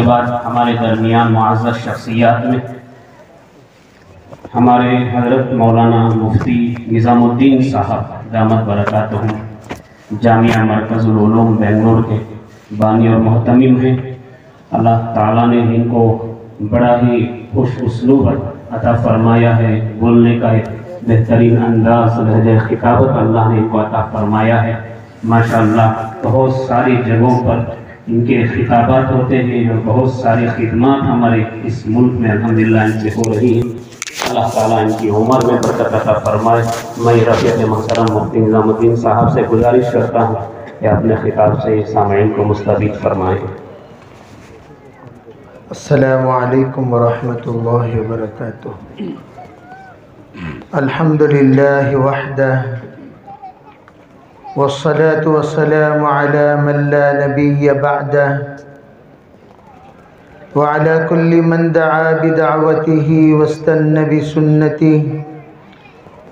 بعد ہمارے درمیان معزز شخصیات میں ہمارے حضرت مولانا مفتی نظام الدین صاحب دامت برکاتہم جامعہ مرکز العلوم بنگلور کے بانی اور محتمم ہیں۔ اللہ تعالیٰ نے ان کو بڑا ہی خوش اسلوب عطا فرمایا ہے، بولنے کا ایک بہترین انداز لہجہ خطابت اللہ نے ان کو عطا فرمایا ہے۔ ماشاءاللہ بہت ساری جگہوں پر ان کے خطابات ہوتے ہیں اور بہت ساری خدمات ہمارے اس ملک میں الحمدللہ ان سے ہو رہی ہیں۔ اللہ تعالیٰ ان کی عمر میں برکت عطا فرمائے۔ میں رفیق محترم مفتی نظام الدین صاحب سے گزارش کرتا ہوں کہ اپنے خطاب سے سامعین کو مستفید فرمائیں۔ السلام علیکم ورحمۃ اللہ وبرکاتہ۔ الحمدللہ وحدہ والصلاة والسلام على من لا نبي بعده وعلى كل من دعا بدعوته واستنى بسنته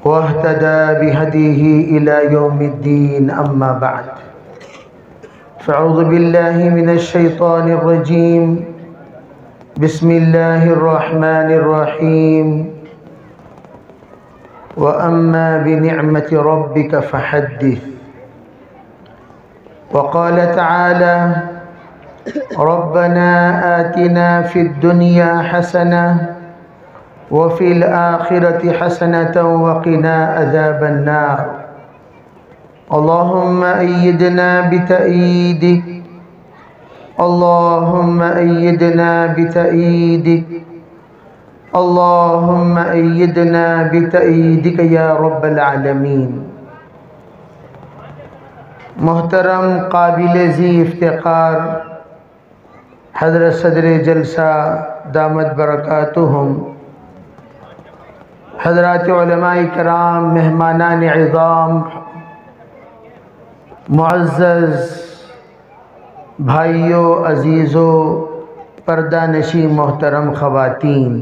واهتدى بهديه إلى يوم الدين، أما بعد، فأعوذ بالله من الشيطان الرجيم، بسم الله الرحمن الرحيم، وأما بنعمة ربك فحدث۔ وقال تعالى ربنا آتنا في الدنيا حسنة وفي الآخرة حسنة وقنا عذاب النار۔ اللهم أيدنا بتأييدك، اللهم أيدنا بتأييدك، اللهم أيدنا بتأييدك يا رب العالمين۔ محترم قابل ذی افتقار حضرت صدر جلسہ دامت برکاتہم، حضرات علماء کرام، مہمانان عظام، معزز بھائیوں، عزیزوں، پردہ نشین محترم خواتین،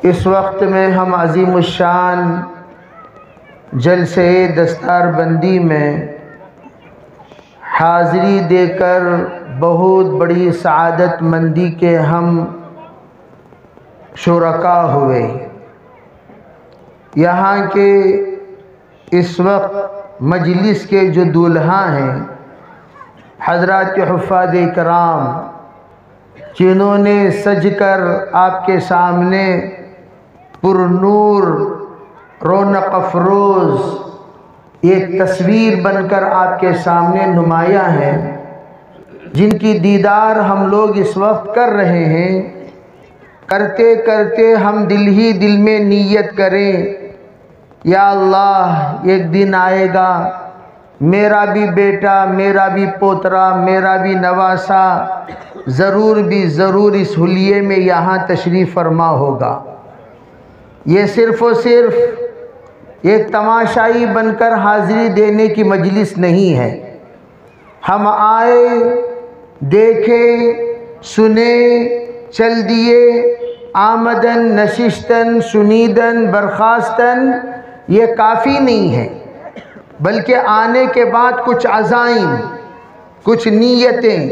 اس وقت میں ہم عظیم الشان جلسے دستار بندی میں حاضری دے کر بہت بڑی سعادت مندی کے ہم شرکا ہوئے۔ یہاں کے اس وقت مجلس کے جو دولہا ہیں حضرات حفاظ کرام، جنہوں نے سج کر آپ کے سامنے پر نور رونق افروز ایک تصویر بن کر آپ کے سامنے نمایاں ہے، جن کی دیدار ہم لوگ اس وقت کر رہے ہیں، کرتے کرتے ہم دل ہی دل میں نیت کریں، یا اللہ ایک دن آئے گا میرا بھی بیٹا، میرا بھی پوترا، میرا بھی نواسا ضرور اس حلیے میں یہاں تشریف فرما ہوگا۔ یہ صرف و صرف ایک تماشائی بن کر حاضری دینے کی مجلس نہیں ہے۔ ہم آئے، دیکھے، سنے، چل دیے، آمدن، نشستن، شنیدن، برخاستن، یہ کافی نہیں ہے، بلکہ آنے کے بعد کچھ عزائم، کچھ نیتیں،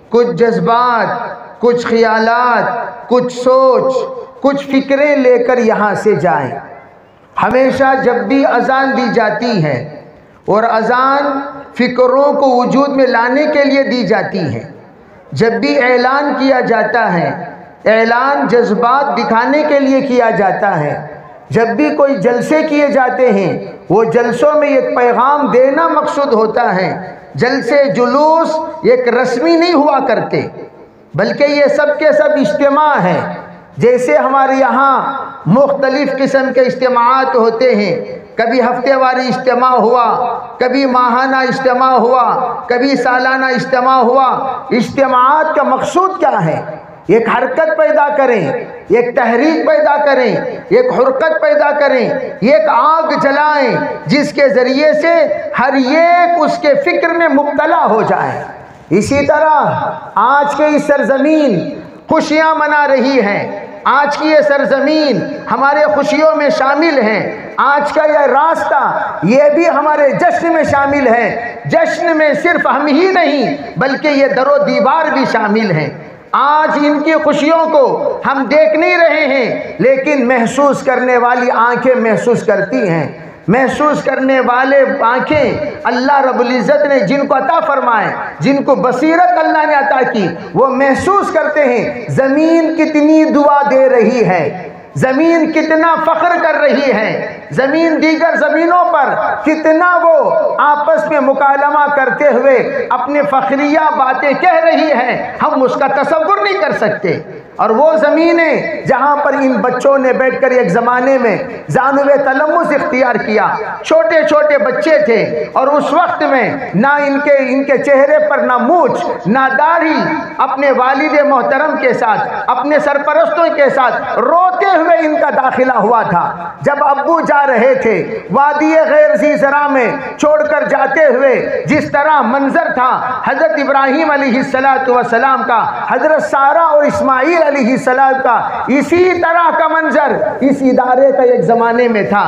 کچھ جذبات، کچھ خیالات، کچھ سوچ، کچھ فکریں لے کر یہاں سے جائیں۔ ہمیشہ جب بھی اذان دی جاتی ہے، اور اذان فکروں کو وجود میں لانے کے لیے دی جاتی ہے، جب بھی اعلان کیا جاتا ہے، اعلان جذبات دکھانے کے لیے کیا جاتا ہے، جب بھی کوئی جلسے کیے جاتے ہیں، وہ جلسوں میں ایک پیغام دینا مقصود ہوتا ہے۔ جلسے جلوس ایک رسمی نہیں ہوا کرتے، بلکہ یہ سب کے سب اجتماع ہیں۔ جیسے ہمارے یہاں مختلف قسم کے اجتماعات ہوتے ہیں، کبھی ہفتے واری اجتماع ہوا، کبھی ماہانہ اجتماع ہوا، کبھی سالانہ اجتماع ہوا۔ اجتماعات کا مقصود کیا ہے؟ ایک حرکت پیدا کریں، ایک تحریک پیدا کریں، ایک حرکت پیدا کریں، ایک آگ جلائیں جس کے ذریعے سے ہر ایک اس کے فکر میں مبتلا ہو جائے۔ اسی طرح آج کے اس سرزمین خوشیاں منا رہی ہے، آج کی یہ سرزمین ہمارے خوشیوں میں شامل ہیں۔ آج کا یہ راستہ یہ بھی ہمارے جشن میں شامل ہے۔ جشن میں صرف ہم ہی نہیں بلکہ یہ در و دیوار بھی شامل ہیں۔ آج ان کی خوشیوں کو ہم دیکھ نہیں رہے ہیں لیکن محسوس کرنے والی آنکھیں محسوس کرتی ہیں۔ محسوس کرنے والے آنکھیں اللہ رب العزت نے جن کو عطا فرمائے، جن کو بصیرت اللہ نے عطا کی، وہ محسوس کرتے ہیں زمین کتنی دعا دے رہی ہے، زمین کتنا فخر کر رہی ہے، زمین دیگر زمینوں پر کتنا وہ آپس میں مکالمہ کرتے ہوئے اپنے فخریہ باتیں کہہ رہی ہے، ہم اس کا تصور نہیں کر سکتے۔ اور وہ زمینیں جہاں پر ان بچوں نے بیٹھ کر ایک زمانے میں زانو تلمس اختیار کیا، چھوٹے چھوٹے بچے تھے اور اس وقت میں نہ ان کے چہرے پر نہ مونچھ نہ داڑھی، اپنے والد محترم کے ساتھ اپنے سرپرستوں کے ساتھ روتے ہوئے ان کا داخلہ ہوا تھا۔ جب ابو جا رہے تھے وادی غیر ذی زرع میں چھوڑ کر جاتے ہوئے جس طرح منظر تھا حضرت ابراہیم علیہ السلام کا، حضرت سارہ اور اسماعیل علیہ السلام کا، اسی طرح کا منظر اس ادارے کا ایک زمانے میں تھا۔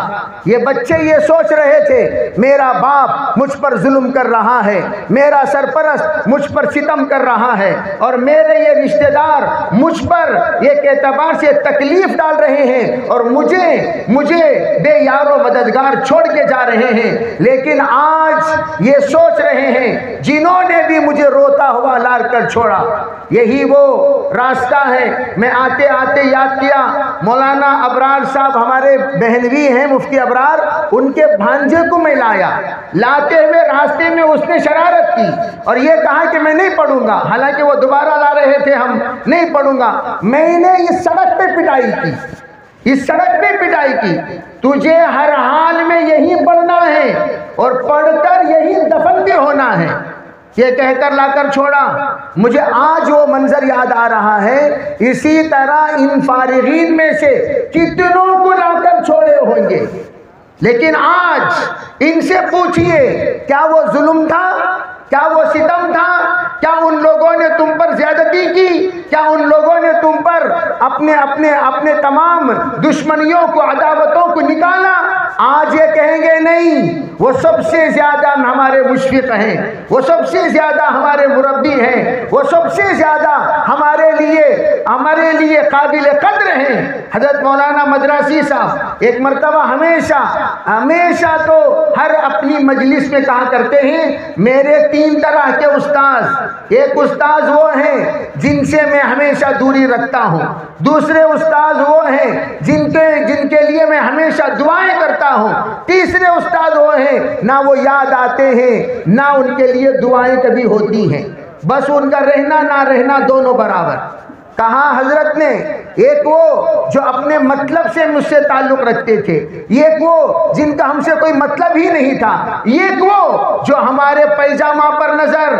یہ بچے یہ سوچ رہے تھے میرا باپ مجھ پر ظلم کر رہا ہے، میرا سرپرست مجھ پر ستم کر رہا ہے، اور میرے یہ رشتہ دار مجھ پر ایک اعتبار سے تکلیف ڈال رہے ہیں اور مجھے بے یار و مددگار چھوڑ کے جا رہے ہیں۔ لیکن آج یہ سوچ رہے ہیں جنہوں نے بھی مجھے روتا ہوا لار کر چھوڑا، یہی وہ راستہ ہے۔ میں آتے آتے یاد کیا مولانا ابرار صاحب ہمارے بہنوی ہیں مفتی ابرار، ان کے بھانجے کو میں لاتے ہوئے راستے میں اس نے شرارت کی اور یہ کہا کہ میں نہیں پڑھوں گا، حالانکہ وہ دوبارہ لا رہے تھے، ہم نہیں پڑھوں گا۔ میں نے اس سڑک پہ پٹائی کی، اس سڑک پہ پٹائی کی، تجھے ہر حال میں یہی پڑھنا ہے اور پڑھ کر یہی دفن بھی ہونا ہے، یہ کہہ کر لا کر چھوڑا۔ مجھے آج وہ منظر یاد آ رہا ہے، اسی طرح ان فارغین میں سے کتنوں کو لا کر چھوڑے ہوں گے، لیکن آج ان سے پوچھئے کیا وہ ظلم تھا، کیا وہ ستم تھا، کیا ان لوگوں نے تم پر زیادتی کی، کیا ان لوگوں نے تم پر اپنے تمام دشمنیوں کو عداوتوں کو نکالا؟ آج یہ کہیں گے نہیں، وہ سب سے زیادہ ہمارے مشفق ہیں، وہ سب سے زیادہ ہمارے مربی ہیں، وہ سب سے زیادہ ہمارے لیے قابل قدر ہیں۔ حضرت مولانا مدراسی صاحب ایک مرتبہ ہمیشہ تو ہر اپنی مجلس میں کہا کرتے ہیں میرے 3 طرح کے استاذ، ایک استاذ وہ ہیں جن سے میں ہمیشہ دوری رکھتا ہوں، دوسرے استاذ وہ ہیں جن کے لیے میں ہمیشہ دعائیں کرتا ہوں، تیسرے استاد وہ ہیں نہ وہ یاد آتے ہیں نہ ان کے لیے دعائیں کبھی ہوتی ہیں، بس ان کا رہنا نہ رہنا دونوں برابر۔ کہا حضرت نے ایک وہ جو اپنے مطلب سے مجھ سے تعلق رکھتے تھے، ایک وہ جن کا ہم سے کوئی مطلب ہی نہیں تھا، ایک وہ جو ہمارے پیجامہ پر نظر،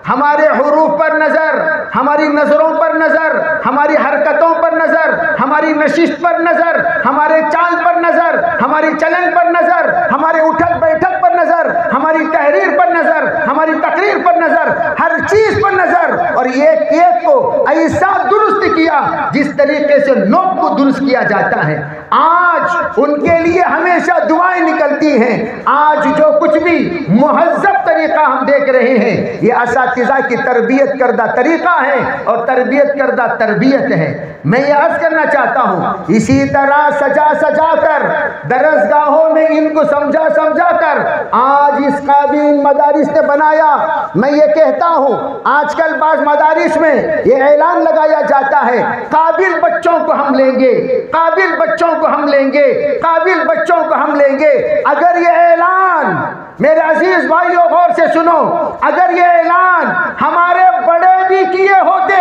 ہمارے حروف پر نظر، ہماری نظروں پر نظر، ہماری حرکتوں پر نظر، ہماری نشست پر نظر، ہمارے چال پر نظر، ہماری چلن پر نظر، ہمارے اٹھک بیٹھک پر نظر، ہماری تحریر پر نظر، ہماری تقریر پر نظر، ہر چیز پر نظر، اور ایک کو ایسا درست کیا جس طریقے سے نوک کو درست کیا جاتا ہے۔ آج ان کے لیے ہمیشہ دعائیں نکلتی ہیں۔ آج جو کچھ بھی مہذب طریقہ ہم دیکھ رہے ہیں یہ اساتذہ کی تربیت کردہ طریقہ ہے اور تربیت کردہ تربیت ہے۔ میں یہ عرض کرنا چاہتا ہوں اسی طرح سجا کر درسگاہوں میں ان کو سمجھا کر آج اس قابل مدارس نے بنایا۔ میں یہ کہتا ہوں آج کل بعض مدارس میں یہ اعلان لگایا جاتا ہے قابل بچوں کو ہم لیں گے، قابل بچوں کو ہم لیں گے، قابل بچوں کو ہم لیں گے۔ اگر یہ اعلان میرے عزیز بھائیوں غور سے سنو، اگر یہ اعلان ہمارے بڑے بھی کیے ہوتے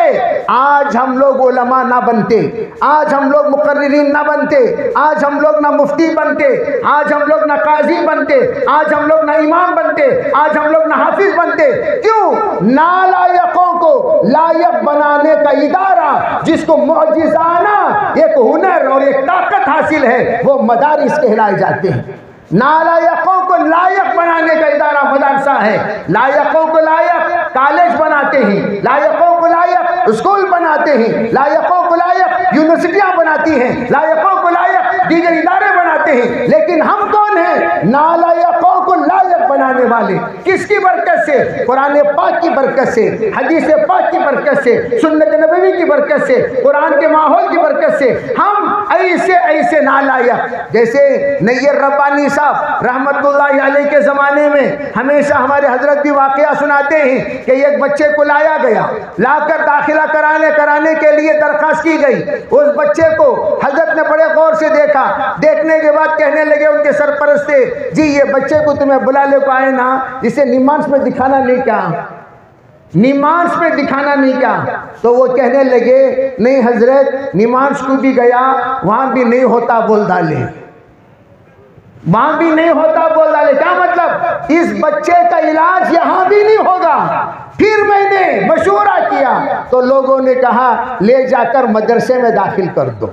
آج ہم لوگ علماء نہ بنتے، آج ہم لوگ مقررین نہ بنتے، آج ہم لوگ نہ مفتی بنتے، آج ہم لوگ نہ قاضی بنتے، آج ہم لوگ نہ امام بنتے، آج ہم لوگ نہ حافظ بنتے۔ کیوں؟ نالائقوں کو لائق بنانے کا ادارہ جس کو معجزانہ ایک ہنر اور ایک طاقت حاصل ہے وہ مدارس کہلائے جاتے ہیں۔ نالائقوں کو لائق بنانے کا ادارہ مدرسہ ہے۔ لائقوں کو لائق کالج بناتے ہیں، لائقوں کو لائق اسکول بناتے ہیں، لائقوں کو لائق یونیورسٹیاں بناتی ہیں، لائقوں کو لائق دیگر ادارے بناتے بناتے ہیں، لیکن ہم کون ہیں؟ نالائقوں کو لائق بنانے والے۔ کس کی برکت سے؟ قرآن پاک کی برکت سے، حدیث پاک کی برکت سے، سنت نبوی کی برکت سے، قرآن کے ماحول کی برکت سے ہم ایسے نالائق، جیسے نیر ربانی صاحب رحمت اللہ علیہ کے زمانے میں ہمیشہ ہمارے حضرت بھی واقعہ سناتے ہیں کہ ایک بچے کو لایا گیا، لا کر داخلہ کرانے کے لیے درخواست کی گئی۔ اس بچے کو حضرت نے بڑے غور سے دیکھا، دیکھنے کے بعد کہنے لگے ان کے سرپرست سے، جی یہ بچے کو تمہیں بلا لے کو آئے نا، اسے نماز میں دکھانا نہیں کیا؟ نماز میں دکھانا نہیں کیا؟ تو وہ کہنے لگے نہیں حضرت، نماز کو بھی گیا، وہاں بھی نہیں ہوتا بول ڈالے، وہاں بھی نہیں ہوتا بول ڈالے۔ کیا مطلب؟ اس بچے کا علاج یہاں بھی نہیں ہوگا۔ پھر میں نے مشورہ کیا تو لوگوں نے کہا لے جا کر مدرسے میں داخل کر دو۔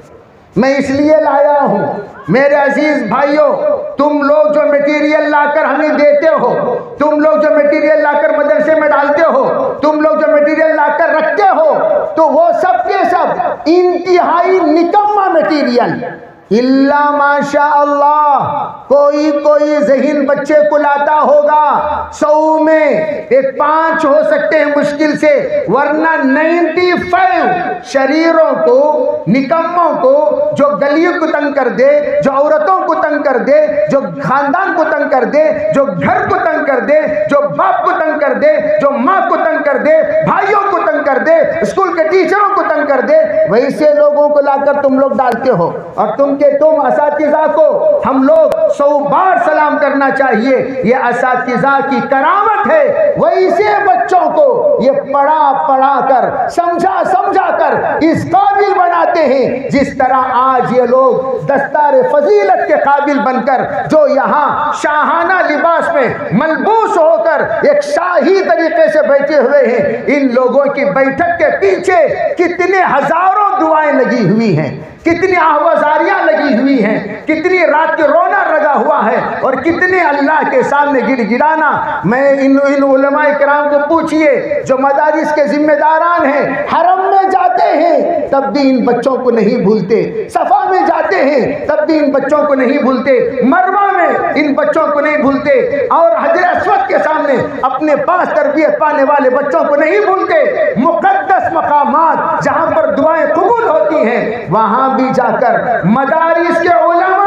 میں اس لیے لایا ہوں میرے عزیز بھائیوں، تم لوگ جو میٹیریل لا کر ہمیں دیتے ہو، تم لوگ جو میٹیریل لا کر مدرسے میں ڈالتے ہو، تم لوگ جو میٹیریل لا کر رکھتے ہو، تو وہ سب کے سب انتہائی نکمہ میٹیریل، اللہ ماشاء اللہ کوئی ذہین بچے کو لاتا ہوگا 100 میں ایک 5 ہو سکتے ہیں مشکل سے، ورنہ 95 شریروں کو، نکموں کو، جو گلیوں کو تنگ کر دے، جو عورتوں کو تنگ کر دے، جو خاندان کو تنگ کر دے، جو گھر کو تنگ کر دے، جو باپ کو تنگ کر دے، جو ماں کو تنگ کر دے، بھائیوں کو تنگ کر دے، اسکول کے ٹیچروں کو تنگ کر دے، ویسے لوگوں کو لا کر تم لوگ ڈالتے ہو۔ اور تم اساتذہ کو ہم لوگ 100 بار سلام کرنا چاہیے، یہ اساتذہ کی کرامت ہے۔ ویسے بچوں کو یہ پڑھا کر، سمجھا کر اس قابل بناتے ہیں، جس طرح آج یہ لوگ دستار فضیلت کے قابل بن کر جو یہاں شاہانہ لباس میں ملبوس ہو کر ایک شاہی طریقے سے بیٹھے ہوئے ہیں، ان لوگوں کی بیٹھک کے پیچھے کتنے ہزاروں دعائیں لگی ہوئی ہیں، کتنی آہوازاریاں لگی ہوئی ہیں، کتنی رات کے رونا لگا ہوا ہے، اور کتنے اللہ کے سامنے گڑ گڑانا۔ میں ان علماء کرام کو پوچھئے جو مدارس کے ذمہ داران ہیں، حرم میں جاتے ہیں تب بھی ان بچوں کو نہیں بھولتے، صفا میں جاتے ہیں تب بھی ان بچوں کو نہیں بھولتے، مروہ میں ان بچوں کو نہیں بھولتے، اور حجر اسود کے سامنے اپنے پاس تربیت پانے والے بچوں کو نہیں بھولتے۔ مقدس مقامات جہاں پر دعائیں قبول ہوتی ہیں، وہاں بھی جا کر مدارس کے علماء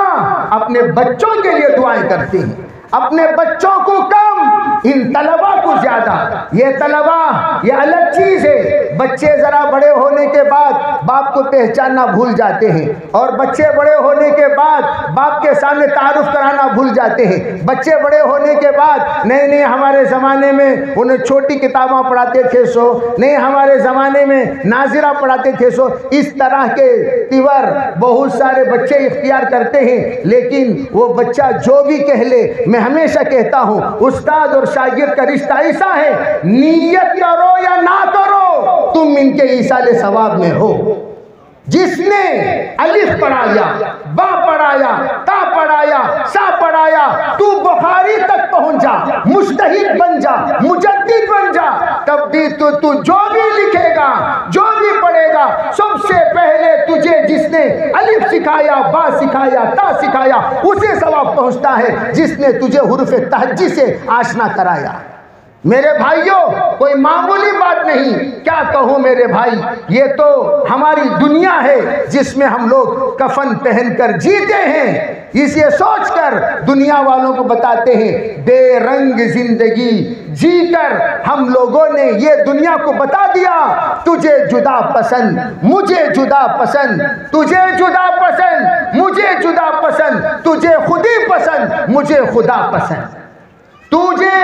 اپنے بچوں کے لیے دعائیں کرتے ہیں، اپنے بچوں کو کم، ان طلبہ کو زیادہ۔ یہ طلبہ یہ الگ چیز ہے، بچے ذرا بڑے ہونے کے بعد باپ کو پہچاننا بھول جاتے ہیں، اور بچے بڑے ہونے کے بعد باپ کے سامنے تعارف کرانا بھول جاتے ہیں، بچے بڑے ہونے کے بعد نہیں ہمارے زمانے میں انہیں چھوٹی کتاباں پڑھاتے تھے سو، نہیں ہمارے زمانے میں ناظرہ پڑھاتے تھے سو، اس طرح کے تیور بہت سارے بچے اختیار کرتے ہیں۔ لیکن وہ بچہ جو بھی کہہ لے، میں ہمیشہ کہتا ہوں استاد اور شاگرد کا رشتہ ایسا ہے، نیت کرو یا نہ کرو تم ان کے ایصال ثواب میں ہو۔ جس نے الف پڑھایا، با پڑھایا، تا پڑھایا، سا پڑھایا، تو بخاری تک پہنچ جا، مجتہد بن جا، مجدد بن جا، تب بھی تو جو بھی لکھے گا، جو بھی پڑھے گا، سب سے پہلے تجھے جس نے الف سکھایا، با سکھایا، تا سکھایا، اسے ثواب پہنچتا ہے جس نے تجھے حروف تہجی سے آشنا کرایا۔ میرے بھائیوں، کوئی معمولی بات نہیں، کیا کہوں میرے بھائی، یہ تو ہماری دنیا ہے جس میں ہم لوگ کفن پہن کر جیتے ہیں۔ اس یہ سوچ کر دنیا والوں کو بتاتے ہیں بے رنگ زندگی جی کر ہم لوگوں نے یہ دنیا کو بتا دیا، تجھے جدا پسند، مجھے جدا پسند، تجھے جدا پسند، مجھے جدا پسند، تجھے خودی پسند، مجھے خدا پسند۔ تجھے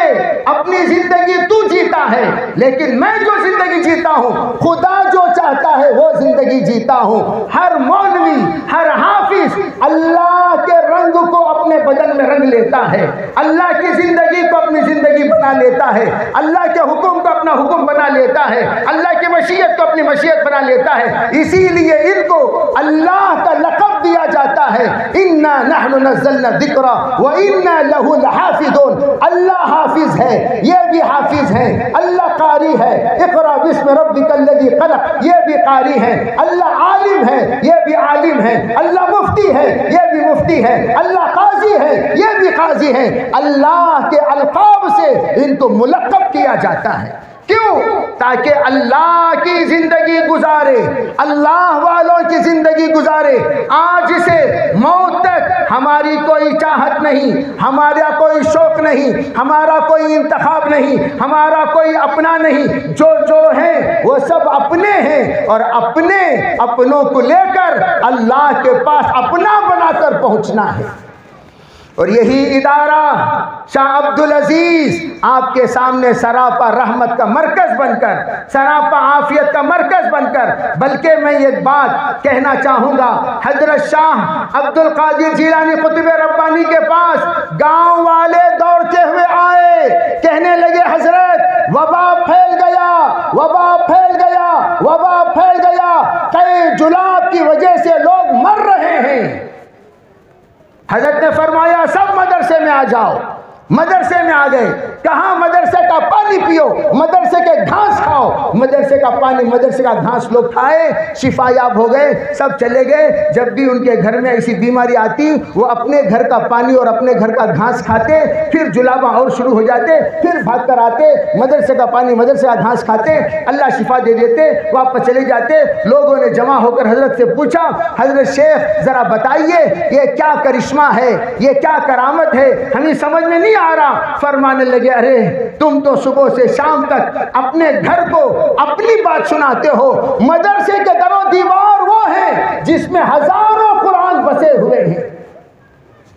اپنی زندگی تو جیتا ہے، لیکن میں جو زندگی جیتا ہوں، خدا جو چاہتا ہے وہ زندگی جیتا ہوں۔ ہر مولوی، ہر حافظ اللہ کے رنگ کو اپنے بدن میں رنگ لیتا ہے، اللہ کی زندگی کو اپنی زندگی بنا لیتا ہے، اللہ کے حکم کو اپنا حکم بنا لیتا ہے، اللہ کی مشیت مشیت کو اپنی مشیت بنا لیتا ہے، اسی لیے ان کو اللہ کا لقب دیا جاتا ہے، انا نحن نزلنا الذکر وانا لہ لحافظون۔ اللہ حافظ ہے، یہ بھی حافظ ہے، اللہ قاری ہے، اقرا بسم ربک الذی خلق، یہ بھی قاری ہے، اللہ عالم ہے، یہ بھی عالم ہے، اللہ مفتی ہے، یہ بھی مفتی ہے، اللہ قاضی ہے، یہ بھی قاضی ہے۔ اللہ کے القاب سے ان کو ملقب کیا جاتا ہے، کیوں؟ تاکہ اللہ کی زندگی گزارے، اللہ والوں کی زندگی گزارے، آج سے موت تک ہماری کوئی چاہت نہیں، ہمارا کوئی شوق نہیں، ہمارا کوئی انتخاب نہیں، ہمارا کوئی اپنا نہیں، جو ہیں وہ سب اپنے ہیں، اور اپنے اپنوں کو لے کر اللہ کے پاس اپنا بنا کر پہنچنا ہے۔ اور یہی ادارہ شاہ عبدالعزیز آپ کے سامنے سراپا رحمت کا مرکز بن کر، سراپا عافیت کا مرکز بن کر، بلکہ میں ایک بات کہنا چاہوں گا، حضرت شاہ عبدالقادر جیلانی قطب ربانی کے پاس گاؤں والے دوڑتے ہوئے آئے، کہنے لگے حضرت وبا پھیل گیا، وبا پھیل گیا، وبا پھیل گیا، کئی جلاب کی وجہ سے لوگ مر رہے ہیں۔ حضرت نے فرمایا سب مدرسے میں آ جاؤ۔ مدرسے میں آ گئے، کہاں مدرسے کا پانی پیو، مدرسے کے گھاس کھاؤ، مدرسے کا پانی مدرسے کا گھاس لوگ کھائے، شفا یاب ہو گئے، سب چلے گئے۔ جب بھی ان کے گھر میں ایسی بیماری آتی وہ اپنے گھر کا پانی اور اپنے گھر کا گھاس کھاتے، پھر جلابہ اور شروع ہو جاتے، پھر بھاگ کر آتے، مدرسے کا پانی مدرسے کا گھاس کھاتے، اللہ شفا دے دیتے، واپس چلے جاتے۔ لوگوں نے جمع ہو کر حضرت سے پوچھا حضرت شیخ ذرا بتائیے یہ کیا کرشمہ ہے، یہ کیا کرامت ہے، ہمیں سمجھ میں نہیں آ رہا۔ فرمانے لگے ارے تم تو صبح سے شام تک اپنے گھر کو اپنی بات سناتے ہو، مدرسے کے در و دیوار وہ ہیں جس میں ہزاروں قرآن بسے ہوئے ہیں،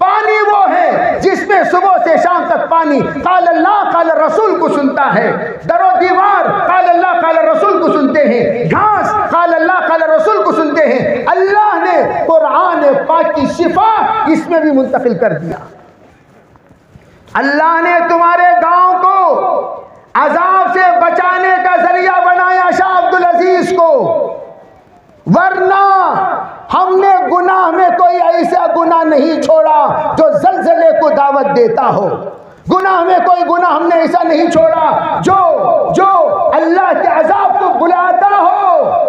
پانی وہ ہے جس میں صبح سے شام تک پانی قال اللہ قال رسول کو سنتا ہے، در و دیوار قال اللہ قال رسول کو سنتے ہیں، گھاس قال اللہ قال رسول کو سنتے ہیں۔ اللہ نے قرآن پاک کی شفا اس میں بھی منتقل کر دیا۔ اللہ نے تمہارے گاؤں کو عذاب سے بچانے کا ذریعہ بنایا شاہ عبدالعزیز کو، ورنہ ہم نے گناہ میں کوئی ایسا گناہ نہیں چھوڑا جو زلزلے کو دعوت دیتا ہو، گناہ میں کوئی گناہ ہم نے ایسا نہیں چھوڑا جو اللہ کے عذاب کو بلاتا ہو۔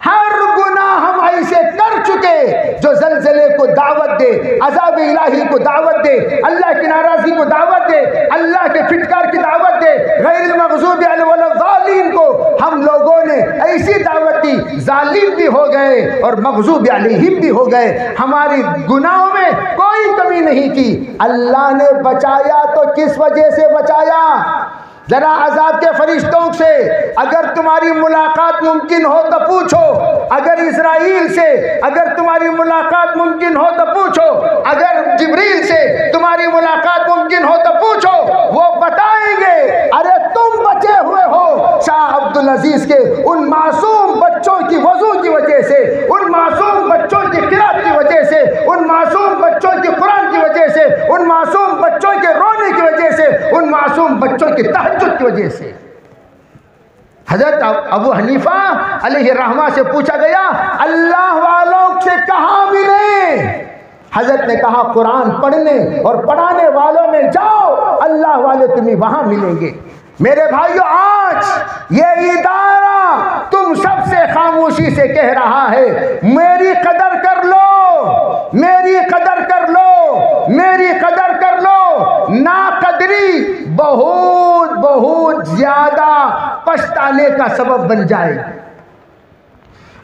ہر گناہ ہم ایسے کر چکے جو زلزلے کو دعوت دے، عذاب الہی کو دعوت دے، اللہ کی ناراضگی کو دعوت دے، اللہ کے پھٹکار کی دعوت دے، غیر المغضوب علیہم ولا الضالین کو ہم لوگوں نے ایسی دعوت دی، ظالم بھی ہو گئے اور مغضوب علیہم بھی ہو گئے، ہماری گناہوں میں کوئی کمی نہیں کی۔ اللہ نے بچایا تو کس وجہ سے بچایا؟ ذرا عذاب کے فرشتوں سے اگر تمہاری ملاقات ممکن ہو تو پوچھو، اگر اسرائیل سے اگر تمہاری ملاقات ممکن ہو تو پوچھو، اگر جبریل سے تمہاری ملاقات ممکن ہو تو پوچھو، وہ بتائیں گے ارے تم بچے ہوئے ہو شاہ عبدالعزیز کے ان معصوم بچوں کی وضو کی وجہ سے، ان معصوم بچوں کی قرات کی وجہ سے، ان معصوم بچوں کی قرآن کی وجہ سے، ان معصوم بچوں کے رونے کی وجہ سے، ان معصوم بچوں کی تہجد کی وجہ سے۔ حضرت ابو حنیفہ علیہ الرحمہ سے پوچھا گیا اللہ والوں سے کہاں ملیں؟ حضرت نے کہا قرآن پڑھنے اور پڑھانے والوں میں جاؤ، اللہ والے تمہیں وہاں ملیں گے۔ میرے بھائیو آج یہ ادارہ تم سب سے خاموشی سے کہہ رہا ہے میری قدر کر لو، میری قدر کر لو، میری قدر کر لو، ناقدری بہت بہت زیادہ پچھتانے کا سبب بن جائے۔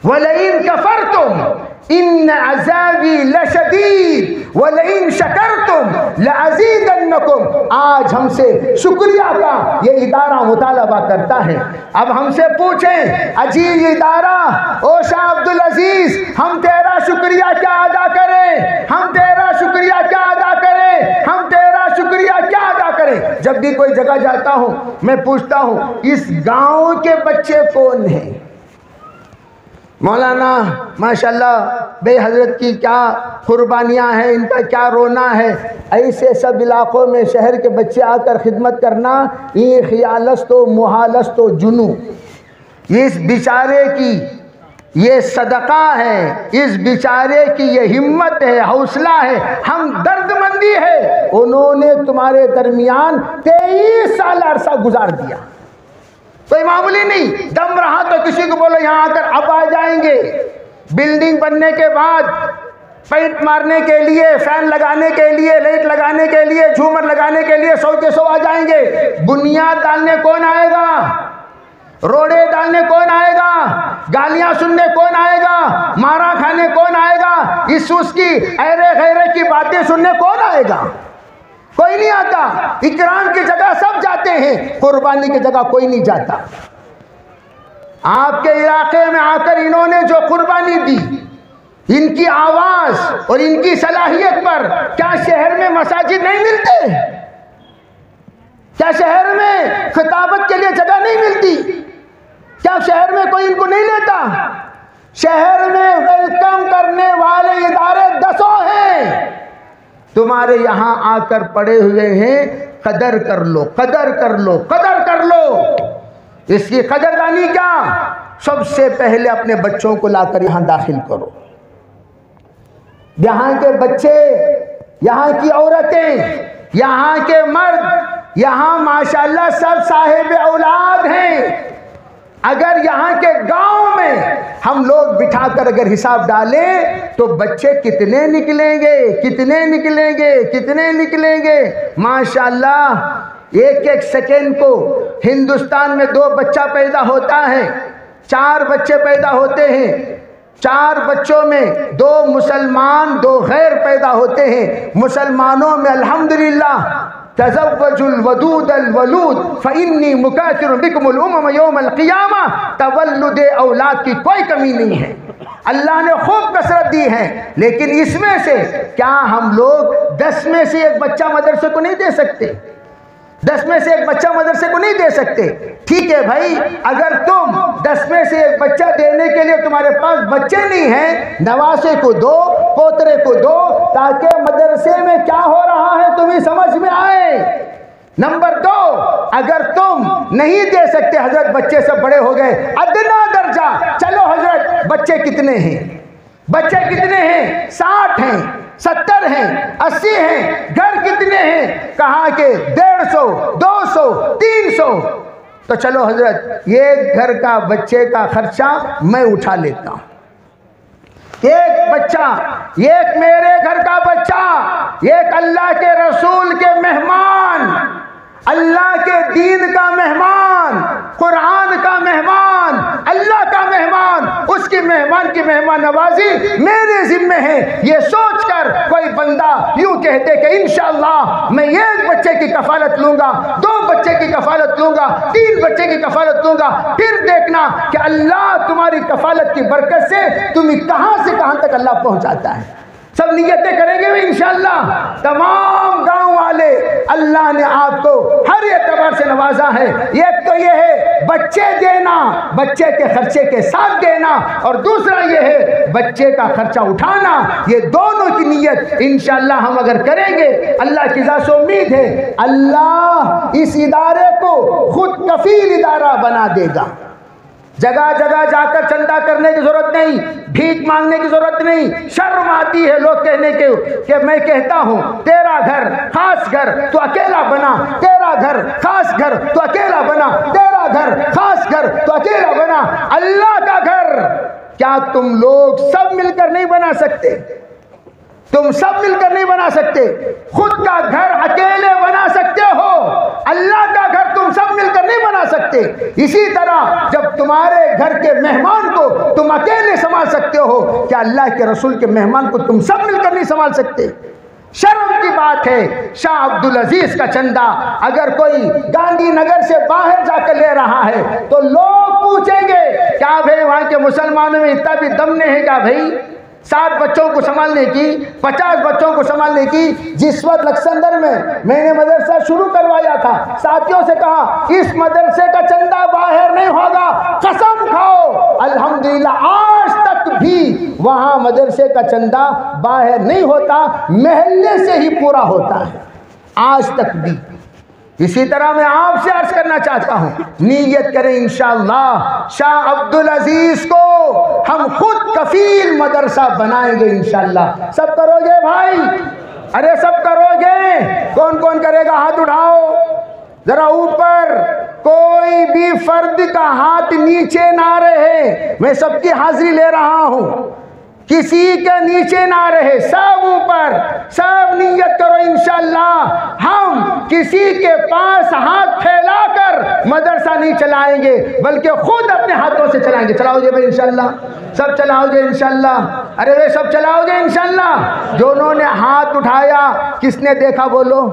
وَلَئِن كَفَرْتُمْ ان عذابی لشدید ولئن شکرتم لازیدنکم۔ آج ہم سے شکریہ کا یہ ادارہ مطالبہ کرتا ہے۔ اب ہم سے پوچھیں عجیب ادارہ او شاہ عبدالعزیز ہم تیرا شکریہ کیا ادا کریں، ہم تیرا شکریہ کیا ادا کریں، ہم تیرا شکریہ کیا ادا کریں؟ جب بھی کوئی جگہ جاتا ہوں میں پوچھتا ہوں اس گاؤں کے بچے کون ہیں؟ مولانا ماشاءاللہ بے حضرت کی کیا قربانیاں ہیں، ان کا کیا رونا ہے۔ ایسے سب علاقوں میں شہر کے بچے آ کر خدمت کرنا یہ خیالست و محالست و جنو۔ اس بیچارے کی یہ صدقہ ہے، اس بیچارے کی یہ ہمت ہے، حوصلہ ہے، ہم درد مندی ہے، انہوں نے تمہارے درمیان 23 سال عرصہ گزار دیا۔ کوئی معمولی نہیں، دم رہا تو کسی کو بولو یہاں آ کر اب آ جائیں گے۔ بلڈنگ بننے کے بعد پینٹ مارنے کے لیے، فین لگانے کے لیے، لائٹ لگانے کے لیے، جھومر لگانے کے لیے 100 کے 100 آ جائیں گے۔ بنیاد ڈالنے کون آئے گا؟ روڑے ڈالنے کون آئے گا؟ گالیاں سننے کون آئے گا؟ مارا کھانے کون آئے گا؟ اس کی ایرے غیرے کی باتیں سننے کون آئے گا؟ کوئی نہیں آتا۔ اکرام کی جگہ سب جاتے ہیں، قربانی کی جگہ کوئی نہیں جاتا۔ آپ کے علاقے میں آ کر انہوں نے جو قربانی دی، ان کی آواز اور ان کی صلاحیت پر کیا شہر میں مساجد نہیں ملتے؟ کیا شہر میں خطابت کے لیے جگہ نہیں ملتی؟ کیا شہر میں کوئی ان کو نہیں لیتا؟ شہر میں ویلکم کرنے والے ادارے 10 ہیں، تمہارے یہاں آ کر پڑے ہوئے ہیں۔ قدر کر لو، قدر کر لو، قدر کر لو۔ اس کی قدردانی کیا؟ سب سے پہلے اپنے بچوں کو لا کر یہاں داخل کرو۔ یہاں کے بچے، یہاں کی عورتیں، یہاں کے مرد، یہاں ماشاءاللہ سب صاحب اولاد ہیں۔ اگر یہاں کے گاؤں میں ہم لوگ بٹھا کر اگر حساب ڈالیں تو بچے کتنے نکلیں گے، کتنے نکلیں گے، کتنے نکلیں گے؟ ماشاءاللہ ایک ایک سیکنڈ کو ہندوستان میں 2 بچہ پیدا ہوتا ہے، 4 بچے پیدا ہوتے ہیں، 4 بچوں میں 2 مسلمان 2 غیر پیدا ہوتے ہیں۔ مسلمانوں میں الحمدللہ تزوجوا الودود الولود فإنی مکاثر بکم الامم یوم القیامہ، تولد اولاد کی کوئی کمی نہیں ہے، اللہ نے خوب کثرت دی ہے۔ لیکن اس میں سے کیا ہم لوگ 10 میں سے 1 بچہ مدرسے کو نہیں دے سکتے؟ 10 میں سے 1 بچہ مدرسے کو نہیں دے سکتے؟ ٹھیک ہے بھائی، اگر تم 10 میں سے 1 بچہ دینے کے لیے تمہارے پاس بچے نہیں ہیں، نواسے کو دو، پوترے کو دو، تاکہ مدرسے میں کیا ہو رہا ہے تمہیں سمجھ میں آئے۔ نمبر 2، اگر تم نہیں دے سکتے، حضرت بچے سب بڑے ہو گئے، ادنا درجہ چلو حضرت بچے کتنے ہیں؟ بچے کتنے ہیں؟ 60 ہیں، 70 ہیں، 80 ہیں، گھر کتنے ہیں؟ کہا کہ 150، 200، 300۔ تو چلو حضرت ایک گھر کا بچے کا خرچہ میں اٹھا لیتا ہوں، ایک بچہ، ایک میرے گھر کا بچہ، ایک اللہ کے رسول کے مہمان، اللہ کے دین کا مہمان، قرآن کا مہمان، اللہ کا مہمان، اس کی مہمان کی مہمان نوازی میرے ذمہ ہے۔ یہ سوچ کر کوئی بندہ یوں کہتے کہ انشاءاللہ میں 1 بچے کی کفالت لوں گا، 2 بچے کی کفالت لوں گا، 3 بچے کی کفالت لوں گا، پھر دیکھنا کہ اللہ تمہاری کفالت کی برکت سے تمہیں کہاں سے کہاں تک اللہ پہنچاتا ہے۔ سب نیتیں کریں گے انشاءاللہ۔ تمام گاؤں والے، اللہ نے آپ کو ہر اعتبار سے نوازا ہے۔ ایک تو یہ ہے بچے دینا، بچے کے خرچے کے ساتھ دینا، اور دوسرا یہ ہے بچے کا خرچہ اٹھانا۔ یہ دونوں کی نیت انشاءاللہ ہم اگر کریں گے، اللہ کی ذات سے امید ہے اللہ اس ادارے کو خود کفیل ادارہ بنا دے گا۔ جگہ جگہ جا کر چندہ کرنے کی ضرورت نہیں، بھیک مانگنے کی ضرورت نہیں۔ شرم آتی ہے لوگ کہنے کے کہ میں کہتا ہوں تیرا گھر خاص گھر تو اکیلا بنا، تیرا گھر خاص گھر تو اکیلا بنا، تیرا گھر خاص گھر تو اکیلا بنا۔ اللہ کا گھر کیا تم لوگ سب مل کر نہیں بنا سکتے؟ تم سب مل کر نہیں بنا سکتے؟ خود کا گھر اکیلے بنا سکتے ہو، اللہ کا گھر تم سب مل کر نہیں بنا سکتے۔ اسی طرح جب تمہارے گھر کے مہمان کو تم اکیلے سنبھال سکتے ہو، کیا اللہ کے رسول کے مہمان کو تم سب مل کر نہیں سنبھال سکتے؟ شرم کی بات ہے۔ شاہ عبدالعزیز کا چندہ اگر کوئی گاندھی نگر سے باہر جا کر لے رہا ہے تو لوگ پوچھیں گے کیا بھائی وہاں کے مسلمانوں میں اتنا بھی دم نہیں ہے کیا بھائی 60 بچوں کو سنبھالنے کی، 50 بچوں کو سنبھالنے کی؟ جس وقت لکسندر میں نے مدرسہ شروع کروایا تھا، ساتھیوں سے کہا اس مدرسے کا چندہ باہر نہیں ہوگا، قسم کھاؤ الحمدللہ آج تک بھی وہاں مدرسے کا چندہ باہر نہیں ہوتا، محلے سے ہی پورا ہوتا ہے آج تک بھی۔ اسی طرح میں آپ سے عرض کرنا چاہتا ہوں، نیت کریں انشاءاللہ شاہ عبدالعزیز کو ہم خود کفیل مدرسہ بنائیں گے انشاءاللہ۔ سب کرو گے بھائی؟ ارے سب کرو گے؟ کون کون کرے گا؟ ہاتھ اٹھاؤ ذرا اوپر۔ کوئی بھی فرد کا ہاتھ نیچے نہ رہے، میں سب کی حاضری لے رہا ہوں، کسی کے نیچے نہ رہے، سب اوپر، سب نیت کرو انشاءاللہ ہم کسی کے پاس ہاتھ پھیلا کر مدرسہ نہیں چلائیں گے بلکہ خود اپنے ہاتھوں سے چلائیں گے۔ چلاؤ گے بھائی انشاءاللہ؟ سب چلاؤ گے انشاءاللہ؟ ارے وہ سب چلاؤ گے انشاءاللہ؟ جنہوں نے ہاتھ اٹھایا کس نے دیکھا بولو؟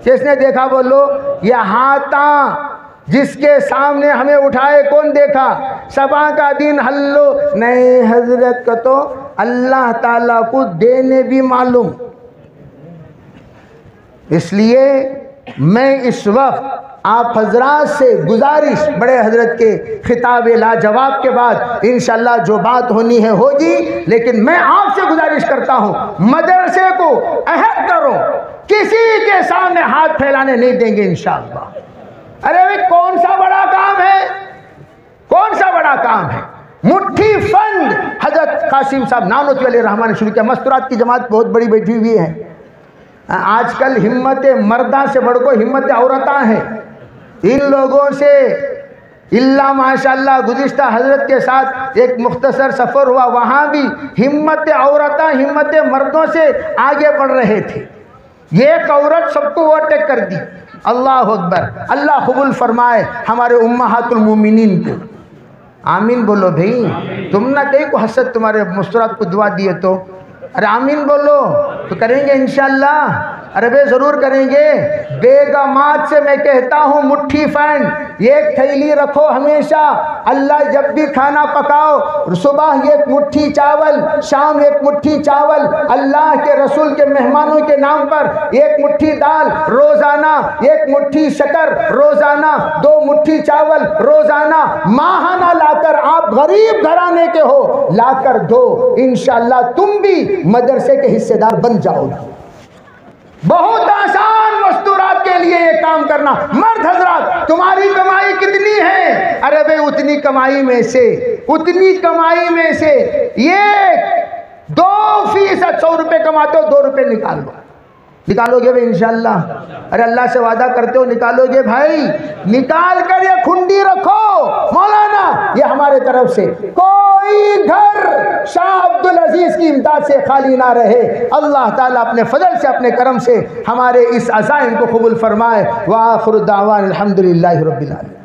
کس نے دیکھا بولو؟ یہ ہاتھاں جس کے سامنے ہمیں اٹھائے کون دیکھا؟ صبح کا دن ہلو نہیں حضرت کا تو اللہ تعالیٰ کو دینے بھی معلوم۔ اس لیے میں اس وقت آپ حضرات سے گزارش، بڑے حضرت کے خطاب لاجواب کے بعد انشاءاللہ جو بات ہونی ہے ہوگی، لیکن میں آپ سے گزارش کرتا ہوں مدرسے کو عہد کرو کسی کے سامنے ہاتھ پھیلانے نہیں دیں گے انشاءاللہ۔ ارے کون سا بڑا کام ہے؟ کون سا بڑا کام ہے؟ مٹھی فنڈ حضرت قاسم صاحب نانوتوی علیہ الرحمٰن نے شروع کیا۔ مستورات کی جماعت بہت بڑی بیٹھی ہوئی ہے۔ آج کل ہمت مرداں سے بڑھ کو ہمت عورتاں ہیں۔ ان لوگوں سے اللہ ماشاءاللہ گزشتہ حضرت کے ساتھ ایک مختصر سفر ہوا، وہاں بھی ہمت عورتاں ہمت مردوں سے آگے بڑھ رہے تھے۔ یہ ایک عورت سب کو اوورٹیک کر دی۔ اللہ اکبر، اللہ قبول فرمائے ہمارے امہات المومنین کو۔ آمین بولو بھئی۔ تم نہ کہیں کو حسد تمہارے مستورات کو دعا دیے تو ارے آمین بولو تو کریں گے انشاءاللہ۔ ارے بے ضرور کریں گے۔ بیگمات سے میں کہتا ہوں مٹھی فنڈ ایک تھیلی رکھو ہمیشہ، اللہ جب بھی کھانا پکاؤ صبح ایک مٹھی چاول، شام ایک مٹھی چاول، اللہ کے رسول کے مہمانوں کے نام پر ایک مٹھی دال روزانہ، ایک مٹھی شکر روزانہ، 2 مٹھی چاول روزانہ ماہانہ لا کر، آپ غریب گھرانے کے ہو لا کر دو، انشاءاللہ تم بھی مدرسے کے حصے دار بن جاؤ گے۔ بہت آسان مستورات کے لیے یہ کام کرنا۔ مرد حضرات تمہاری کمائی کتنی ہے؟ ارے بھئی اتنی کمائی میں سے 2% 100 روپے کماتے ہو 2 روپے نکالو گے بھائی انشاءاللہ؟ ارے اللہ سے وعدہ کرتے ہو نکالو گے بھائی؟ نکال کر یہ کھنڈی رکھو مولانا، یہ ہمارے طرف سے کوئی گھر شاہ عبدالعزیز کی امداد سے خالی نہ رہے۔ اللہ تعالیٰ اپنے فضل سے اپنے کرم سے ہمارے اس عزائم کو قبول فرمائے۔ وآخر دعوان الحمدللہ رب العالمین۔